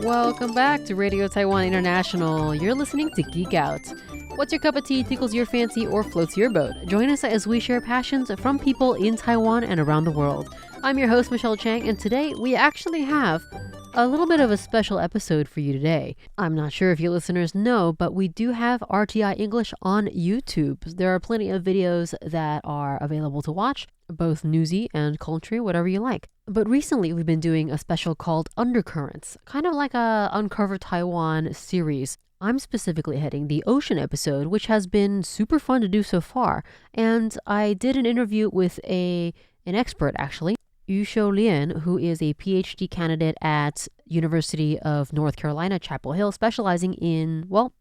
Welcome back to Radio Taiwan International. You're listening to Geek Out. What's your cup of tea, tickles your fancy, or floats your boat? Join us as we share passions from people in Taiwan and around the world. I'm your host, Michelle Chang, and today we actually have a little bit of a special episode for you today. I'm not sure if you listeners know, but we do have RTI English on YouTube. There are plenty of videos that are available to watch, both newsy and culture, whatever you like. But recently we've been doing a special called Undercurrents, kind of like a Uncover Taiwan series. I'm specifically heading the ocean episode, which has been super fun to do so far. And I did an interview with an expert, actually, Yu-Hsiu Lien, who is a PhD candidate at University of North Carolina, Chapel Hill, specializing in, well,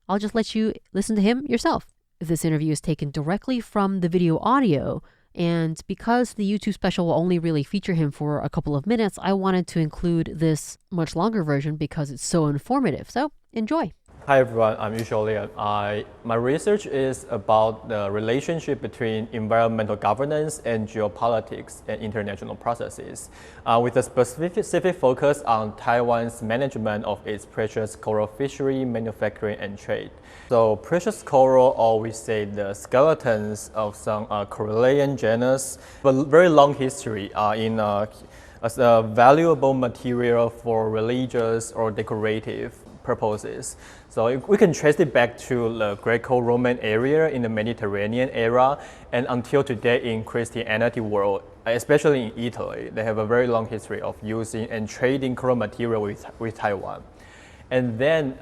I'll just let you listen to him yourself. This interview is taken directly from the video audio, and because the YouTube special will only really feature him for a couple of minutes, I wanted to include this much longer version because it's so informative. So, enjoy. Hi everyone, I'm Yu-Hsiu Lien. My research is about the relationship between environmental governance and geopolitics and international processes, with a specific focus on Taiwan's management of its precious coral fishery, manufacturing, and trade. So precious coral, or we say the skeletons of some corallian genus, but very long history as a valuable material for religious or decorative purposes. So we can trace it back to the Greco-Roman area in the Mediterranean era, and until today in Christianity world, especially in Italy, they have a very long history of using and trading coral material with Taiwan. And then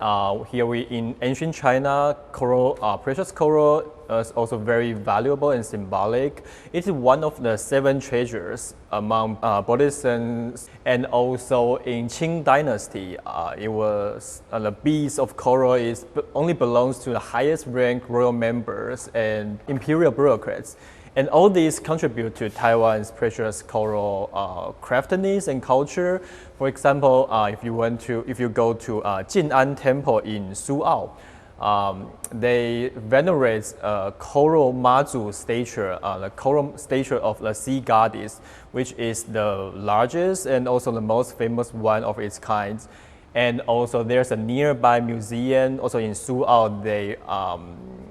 here in ancient China, precious coral is also very valuable and symbolic. It is one of the 7 treasures among Buddhisms. And also in Qing dynasty, it was the beads of coral only belongs to the highest rank royal members and imperial bureaucrats. And all these contribute to Taiwan's precious coral craftiness and culture. For example, if you go to Jing'an Temple in Su'ao, they venerate coral mazu statue, the coral statue of the sea goddess, which is the largest and also the most famous one of its kind. And also there's a nearby museum, also in Su'ao, they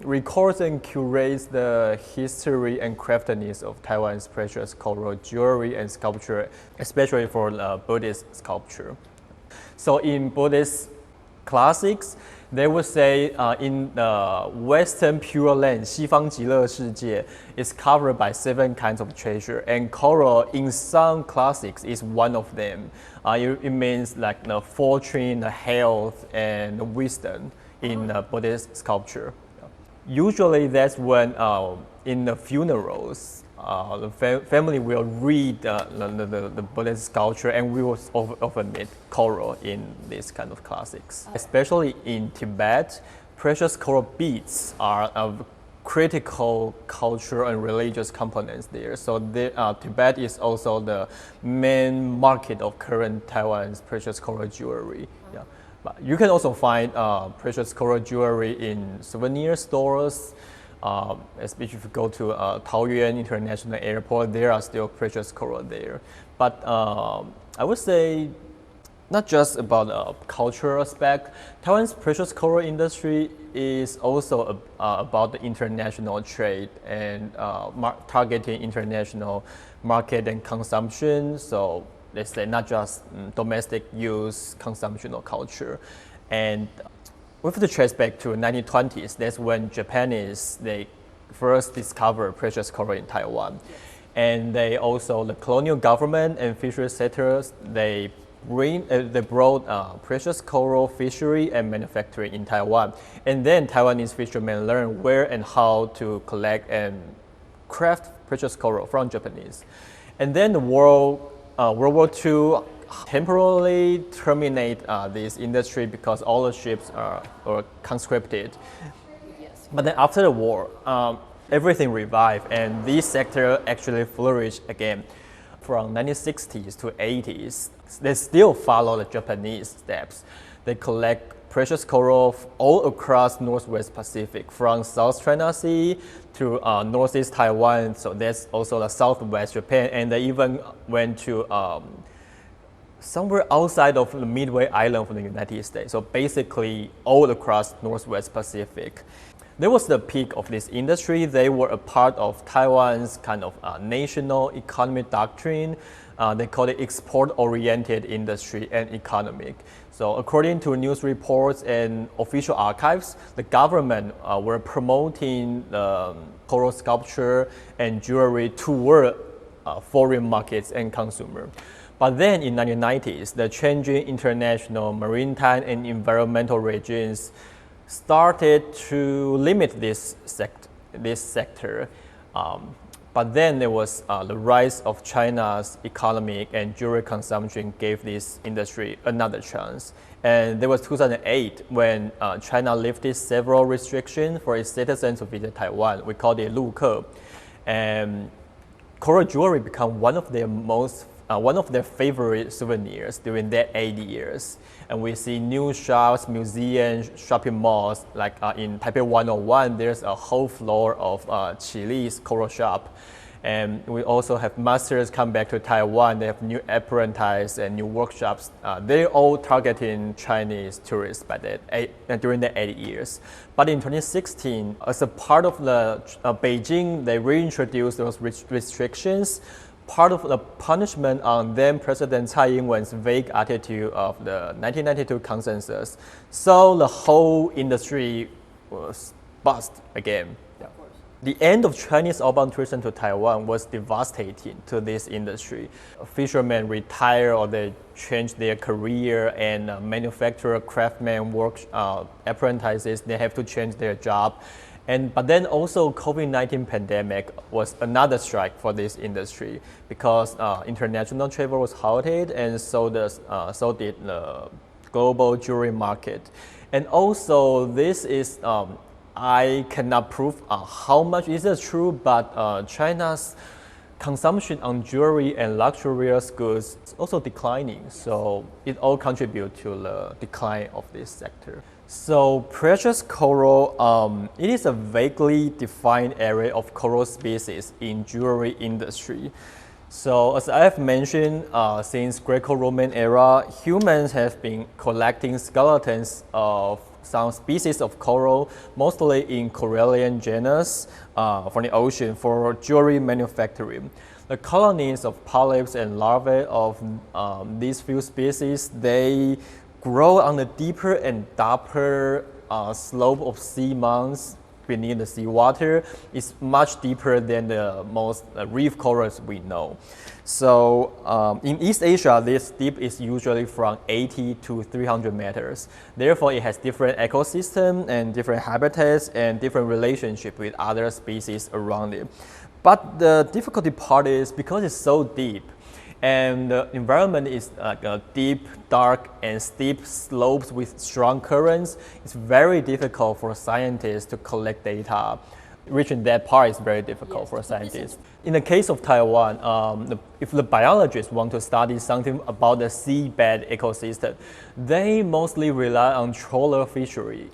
records and curates the history and craftiness of Taiwan's precious coral jewelry and sculpture, especially for Buddhist sculpture. So in Buddhist classics, they would say in the Western Pure Land, 西方极乐世界, is covered by 7 kinds of treasure, and coral in some classics is one of them. It means like the fortune, the health, and the wisdom in Buddhist sculpture. Usually that's when in the funerals, the family will read the Buddhist sculpture, and we will often meet coral in these kind of classics. Especially in Tibet, precious coral beads are a critical cultural and religious components there. So Tibet is also the main market of current Taiwan's precious coral jewelry. Yeah. But you can also find precious coral jewelry in souvenir stores. Especially if you go to Taoyuan International Airport, there are still precious coral there. But I would say not just about the cultural aspect. Taiwan's precious coral industry is also about the international trade and targeting international market and consumption. So let's say not just domestic use, consumption or culture. And we have to trace back to 1920s. That's when they first discovered precious coral in Taiwan. And the colonial government and fishery settlers, they brought precious coral fishery and manufacturing in Taiwan. And then Taiwanese fishermen learned where and how to collect and craft precious coral from Japanese. And then the World War II temporarily terminate this industry because all the ships are conscripted. Yes. But then after the war, everything revived, and this sector actually flourished again. From 1960s to 80s, they still follow the Japanese steps. They collect precious coral all across Northwest Pacific, from South China Sea to Northeast Taiwan. So that's also the Southwest Japan, and they even went to somewhere outside of the Midway Island from the United States. So basically all across Northwest Pacific. That was the peak of this industry. They were a part of Taiwan's kind of national economic doctrine. They call it export-oriented industry and economic. So according to news reports and official archives, the government were promoting coral sculpture and jewelry toward foreign markets and consumers. But then in the 1990s, the changing international maritime and environmental regimes started to limit this sector. But then there was the rise of China's economic and jewelry consumption gave this industry another chance. And there was 2008 when China lifted several restrictions for its citizens to visit Taiwan. We called it 陆客. And coral jewelry became one of their favorite souvenirs during that 80 years. And we see new shops, museums, shopping malls, like in Taipei 101, there's a whole floor of Qili's coral shop. And we also have masters come back to Taiwan. They have new apprentices and new workshops. They're all targeting Chinese tourists during the 80 years. But in 2016, as a part of the Beijing, they reintroduced those restrictions. Part of the punishment on then President Tsai Ing-wen's vague attitude of the 1992 consensus. So the whole industry was bust again. The end of Chinese outbound tourism to Taiwan was devastating to this industry. Fishermen retire or they change their career, and manufacturer, craftsmen, apprentices, they have to change their job. But then also COVID-19 pandemic was another strike for this industry because international travel was halted, and so did the global jewelry market. And also this is, I cannot prove how much is it true, but China's consumption on jewelry and luxurious goods is also declining. So it all contributes to the decline of this sector. So precious coral, it is a vaguely defined area of coral species in jewelry industry. So as I have mentioned, since Greco-Roman era, humans have been collecting skeletons of some species of coral, mostly in corallian genus from the ocean for jewelry manufacturing. The colonies of polyps and larvae of these few species, they grow on the deeper and darker slope of sea mounds beneath the seawater. Is much deeper than the most reef corals we know. So in East Asia, this deep is usually from 80 to 300 meters. Therefore, it has different ecosystem and different habitats and different relationship with other species around it. But the difficulty part is because it's so deep, and the environment is like a deep, dark, and steep slopes with strong currents. It's very difficult for scientists to collect data. Reaching that part is very difficult for scientists. In the case of Taiwan, if the biologists want to study something about the seabed ecosystem, they mostly rely on trawler fishery.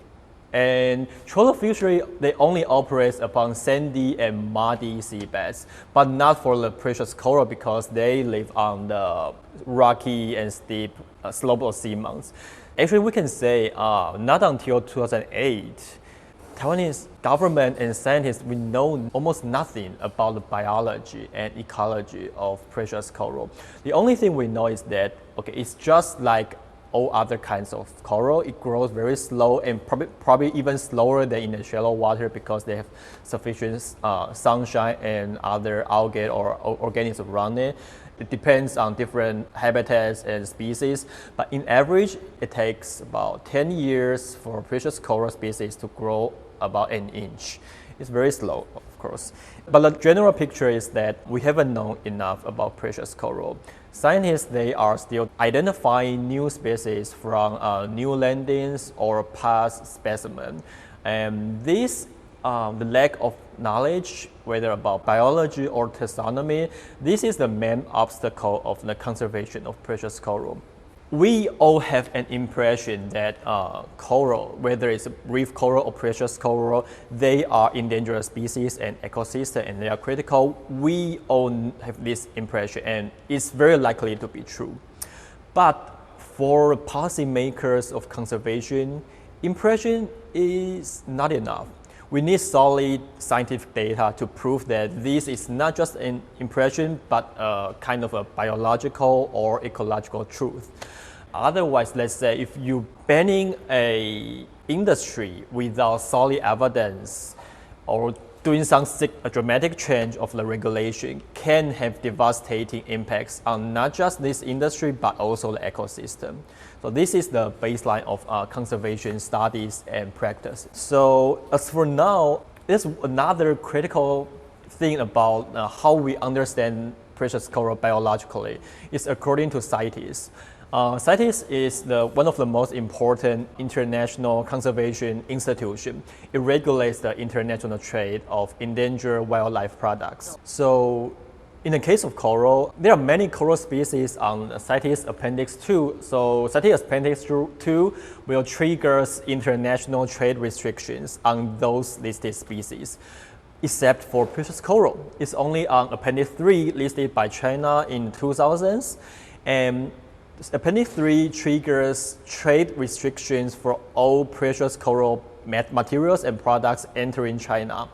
And trawler fishery, they only operate upon sandy and muddy seabeds, but not for the precious coral because they live on the rocky and steep slope of seamounts. Actually, we can say not until 2008, Taiwanese government and scientists, we know almost nothing about the biology and ecology of precious coral. The only thing we know is that, okay, it's just like all other kinds of coral. It grows very slow and probably even slower than in the shallow water because they have sufficient sunshine and other algae or organisms around it. It depends on different habitats and species, but in average, it takes about 10 years for precious coral species to grow about an inch. It's very slow, of course. But the general picture is that we haven't known enough about precious coral. Scientists, they are still identifying new species from new landings or past specimens. And this, the lack of knowledge, whether about biology or taxonomy, this is the main obstacle of the conservation of precious coral. we all have an impression that coral, whether it's reef coral or precious coral, they are endangered species and ecosystem and they are critical. We all have this impression and it's very likely to be true. But for policymakers of conservation, impression is not enough. We need solid scientific data to prove that this is not just an impression, but a kind of a biological or ecological truth. Otherwise, let's say if you banning a industry without solid evidence or doing some dramatic change of the regulation can have devastating impacts on not just this industry, but also the ecosystem. So this is the baseline of conservation studies and practice. So as for now, there's another critical thing about how we understand precious coral biologically is according to CITES. CITES is one of the most important international conservation institutions. It regulates the international trade of endangered wildlife products. So in the case of coral, there are many coral species on CITES Appendix 2. So CITES Appendix 2 will trigger international trade restrictions on those listed species, except for precious coral. It's only on Appendix 3 listed by China in 2000s. And Appendix 3 triggers trade restrictions for all precious coral materials and products entering China.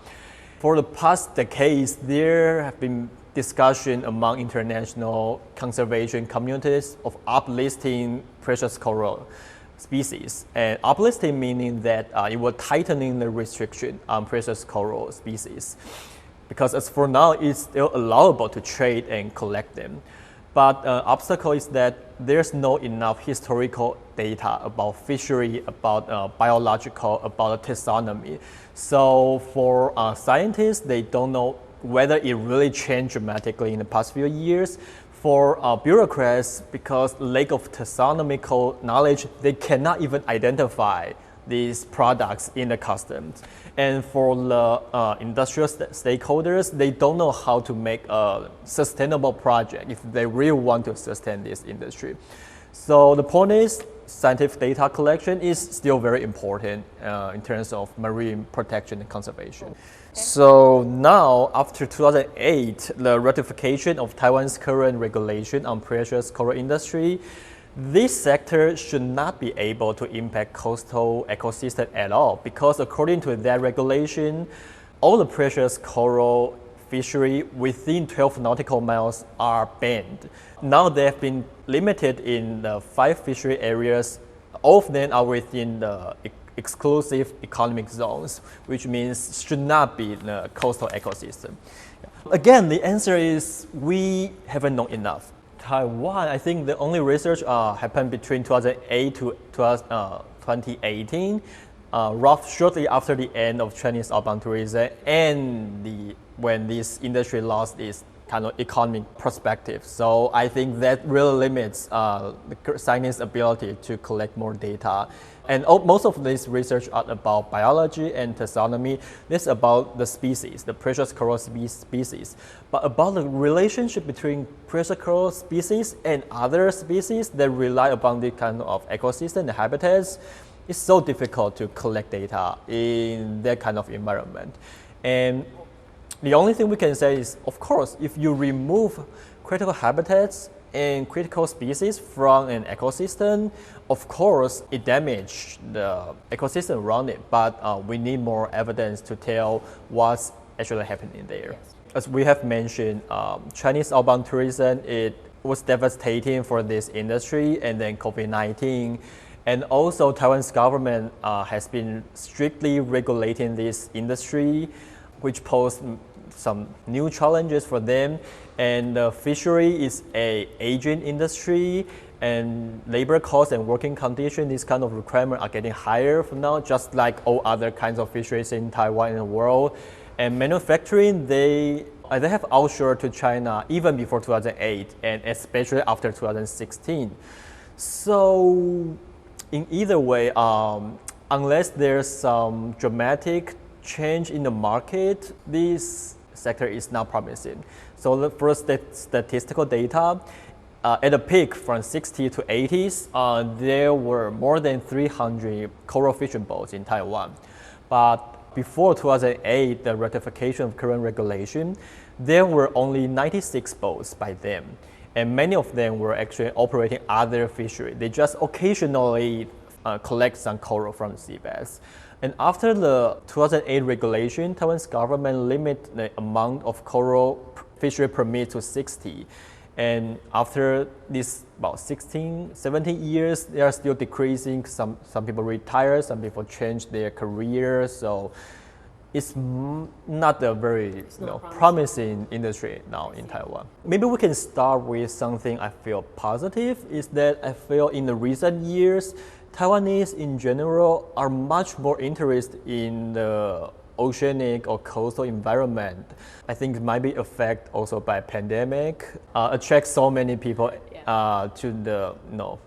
For the past decades, there have been discussion among international conservation communities of uplisting precious coral species. And uplisting meaning that it will tightening the restriction on precious coral species. Because as for now, it's still allowable to trade and collect them. But obstacle is that there's not enough historical data about fishery, about biological, about taxonomy. So for scientists, they don't know whether it really changed dramatically in the past few years. For bureaucrats, because lack of taxonomical knowledge, they cannot even identify these products in the customs. And for the industrial stakeholders, they don't know how to make a sustainable project if they really want to sustain this industry. So the point is, scientific data collection is still very important in terms of marine protection and conservation. Okay. So now, after 2008, the ratification of Taiwan's current regulation on precious coral industry, this sector should not be able to impact coastal ecosystem at all, because according to that regulation, all the precious coral fishery within 12 nautical miles are banned. Now they have been limited in the 5 fishery areas. All of them are within the exclusive economic zones, which means should not be in the coastal ecosystem. Again, the answer is we haven't known enough. Taiwan, I think the only research happened between 2008 to 2018, shortly after the end of Chinese outbound tourism and when this industry lost its kind of economic perspective. So I think that really limits the scientists' ability to collect more data. And most of this research are about biology and taxonomy. This is about the species, the precious coral species. But about the relationship between precious coral species and other species that rely upon the kind of ecosystem and habitats, it's so difficult to collect data in that kind of environment. And the only thing we can say is, of course, if you remove critical habitats and critical species from an ecosystem, of course, it damages the ecosystem around it. But we need more evidence to tell what's actually happening there. Yes. As we have mentioned, Chinese outbound tourism, it was devastating for this industry, and then COVID-19. And also, Taiwan's government has been strictly regulating this industry, which posed some new challenges for them. And the fishery is an aging industry, and labor costs and working conditions, these kind of requirements are getting higher for now, just like all other kinds of fisheries in Taiwan and the world. And manufacturing, they have outsourced to China even before 2008, and especially after 2016. So in either way, unless there's some dramatic change in the market, this sector is not promising. So for statistical data, at a peak from 60s to 80s, there were more than 300 coral fishing boats in Taiwan. But before 2008, the ratification of current regulation, there were only 96 boats by them. And many of them were actually operating other fisheries. They just occasionally collect some coral from seabass. And after the 2008 regulation, Taiwan's government limited the amount of coral fishery permit to 60. And after this about 16, 17 years, they are still decreasing. Some people retire, some people change their career. So it's not a very promising industry now in Taiwan. Maybe we can start with something I feel positive, is that I feel in the recent years, Taiwanese in general are much more interested in the oceanic or coastal environment. I think it might be affected also by pandemic, attract so many people to the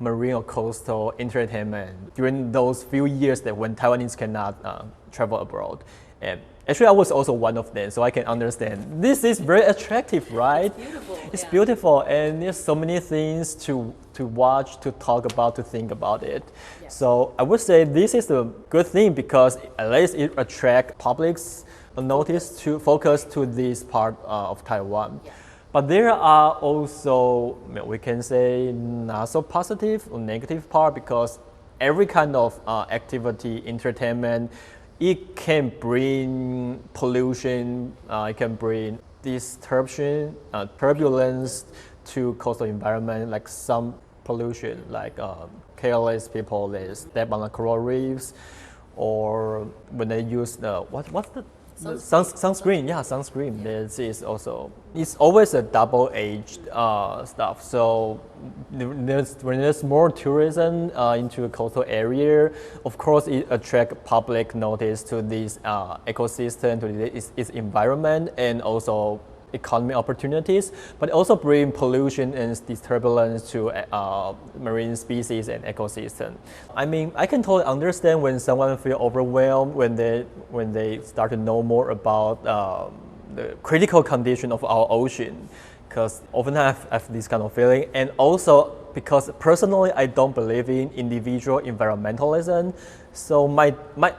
marine or coastal entertainment during those few years that when Taiwanese cannot travel abroad. And actually, I was also one of them, so I can understand. This is very attractive, right? It's beautiful. It's beautiful, and there's so many things to watch, to talk about, to think about it. Yes. So I would say this is a good thing because at least it attracts public's notice to focus to this part of Taiwan. Yeah. But there are also, we can say, not so positive or negative part because every kind of activity, entertainment, it can bring pollution, it can bring disruption, turbulence to coastal environment, like some pollution, like careless people, they step on the coral reefs, or when they use what's the sunscreen. Yeah, sunscreen. This is also, it's always a double-edged stuff. So when there's more tourism into a coastal area, of course it attracts public notice to this ecosystem, to its environment, and also economic opportunities, but also bring pollution and disturbance to marine species and ecosystem. I mean, I can totally understand when someone feel overwhelmed when they start to know more about the critical condition of our ocean, because often I have this kind of feeling, and also because personally I don't believe in individual environmentalism. So my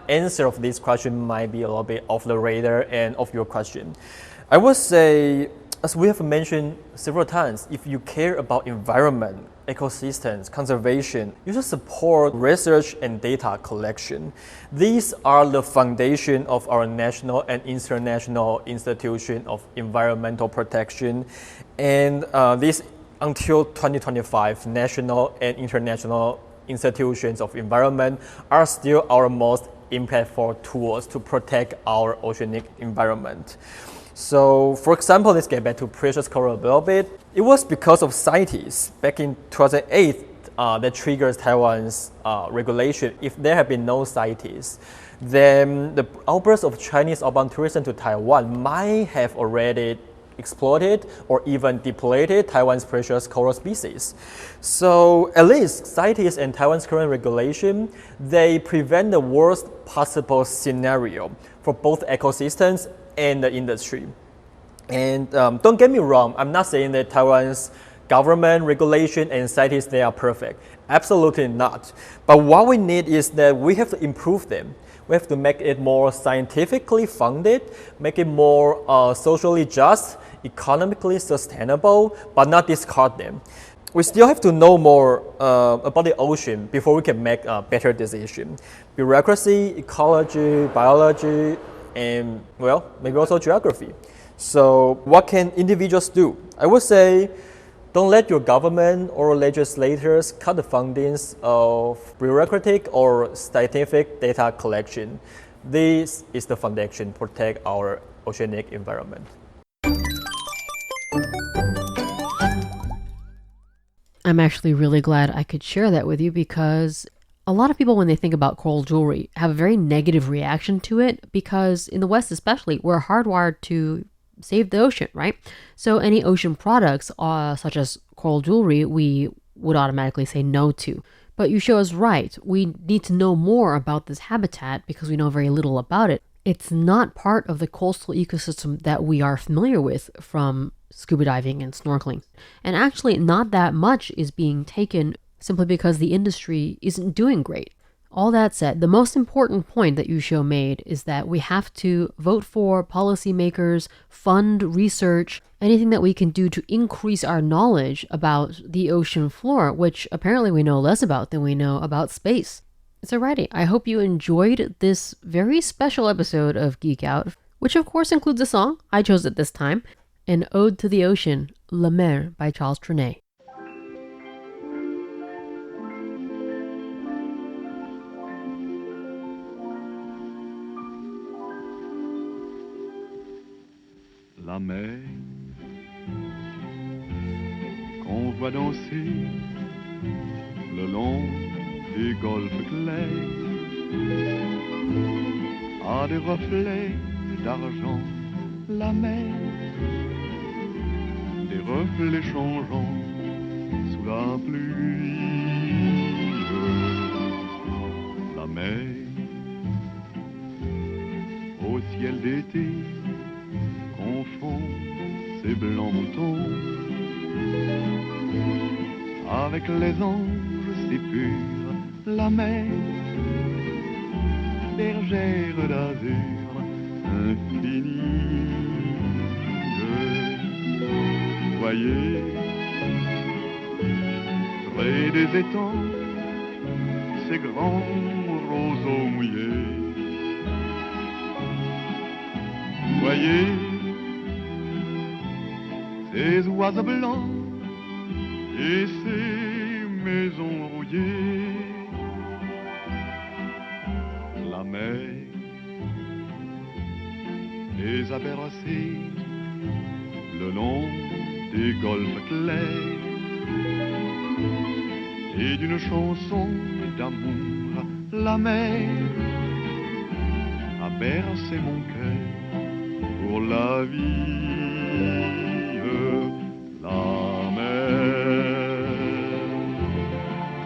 answer of this question might be a little bit off the radar and of your question. I would say, as we have mentioned several times, if you care about environment, ecosystems, conservation, you should support research and data collection. These are the foundation of our national and international institution of environmental protection. And this, until 2025, national and international institutions of environment are still our most impactful tools to protect our oceanic environment. So, for example, let's get back to precious coral a little bit. It was because of CITES back in 2008 that triggers Taiwan's regulation. If there had been no CITES, then the outburst of Chinese outbound tourism to Taiwan might have already exploited or even depleted Taiwan's precious coral species. So at least CITES and Taiwan's current regulation, they prevent the worst possible scenario for both ecosystems and the industry. And don't get me wrong, I'm not saying that Taiwan's government, regulation, and CITES, they are perfect. Absolutely not. But what we need is that we have to improve them. We have to make it more scientifically funded, make it more socially just, economically sustainable, but not discard them. We still have to know more about the ocean before we can make a better decision. Bureaucracy, ecology, biology, and well, maybe also geography. So what can individuals do? I would say, don't let your government or legislators cut the fundings of bureaucratic or scientific data collection. This is the foundation to protect our oceanic environment. I'm actually really glad I could share that with you because a lot of people, when they think about coral jewelry, have a very negative reaction to it because in the West especially, we're hardwired to save the ocean, right? So any ocean products, such as coral jewelry, we would automatically say no to. But Yu-Hsiu is right. We need to know more about this habitat because we know very little about it. It's not part of the coastal ecosystem that we are familiar with from scuba diving and snorkeling. And actually, not that much is being taken simply because the industry isn't doing great. All that said, the most important point that Yu-Hsiu made is that we have to vote for policymakers, fund research, anything that we can do to increase our knowledge about the ocean floor, which apparently we know less about than we know about space. So alrighty, I hope you enjoyed this very special episode of Geek Out, which of course includes a song, I chose it this time, an ode to the ocean, La Mer by Charles Trenet. La mer qu'on voit danser le long des golfes clairs a des reflets d'argent. La mer, des reflets changeants sous la pluie. La mer au ciel d'été confond ses blancs moutons avec les anges si purs. La mer, bergère d'azur infinie. Voyez, près des étangs, ces grands roseaux mouillés. Voyez, ces oiseaux blancs et ces maisons rouillées. La mer les a bercés le long des golfes clairs et d'une chanson d'amour. La mer a bercé mon cœur pour la vie. La mer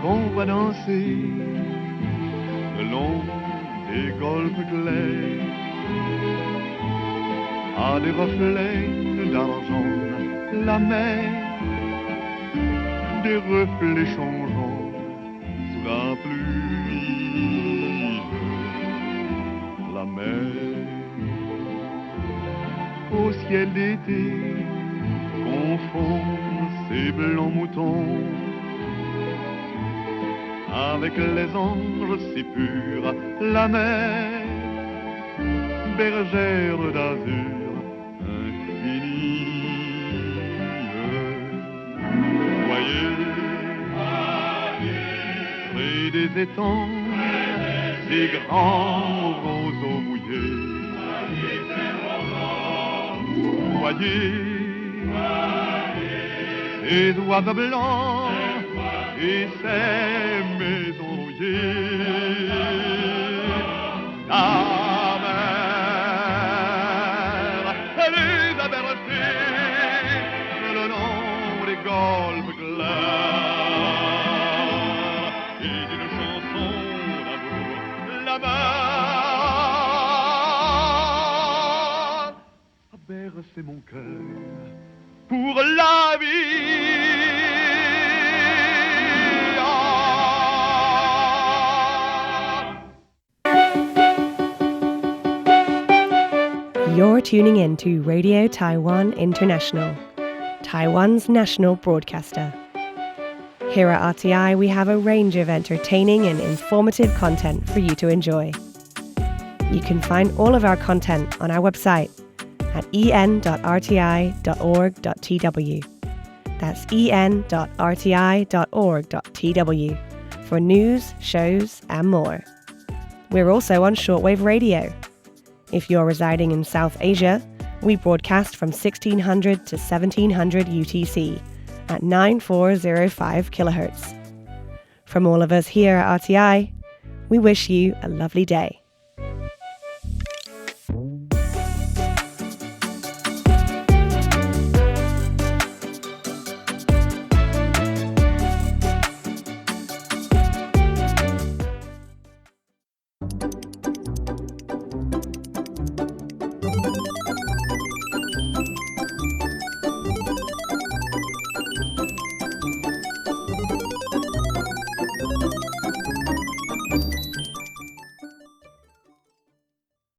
qu'on voit danser le long des golfes clairs a des reflets d'argent. La mer, des reflets changeants sous la pluie. La mer au ciel d'été confond ses blancs moutons avec les anges si purs. La mer, bergère d'azur infinie. Voyez, près des étangs, ces grands roseaux mouillés. Voyez, ces oiseaux blancs et ces maisons rouillées. La mer, elle les a bercés le long des golfes clairs et d'une chanson d'amour. La mer a bercé mon cœur pour la vie. You're tuning in to Radio Taiwan International, Taiwan's national broadcaster. Here at RTI, we have a range of entertaining and informative content for you to enjoy. You can find all of our content on our website at en.rti.org.tw. That's en.rti.org.tw for news, shows, and more. We're also on shortwave radio. If you're residing in South Asia, we broadcast from 1600 to 1700 UTC at 9405 kilohertz. From all of us here at RTI, we wish you a lovely day.